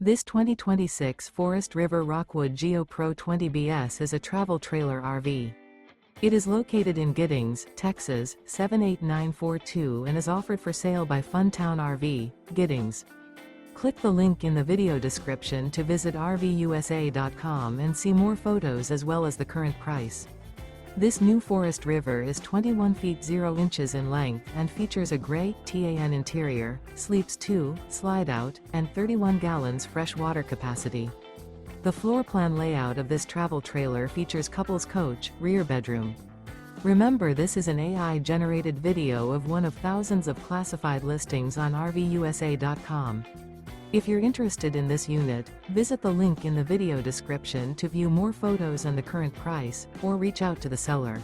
This 2026 Forest River Rockwood Geo Pro 20BS is a travel trailer RV. It is located in Giddings, Texas, 78942 and is offered for sale by Funtown RV, Giddings. Click the link in the video description to visit RVUSA.com and see more photos as well as the current price. This new Forest River is 21 feet 0 inches in length and features a gray tan interior, sleeps 2, slide-out, and 31 gallons fresh water capacity. The floor plan layout of this travel trailer features couples coach, rear bedroom. Remember, this is an AI-generated video of one of thousands of classified listings on RVUSA.com. If you're interested in this unit, visit the link in the video description to view more photos and the current price, or reach out to the seller.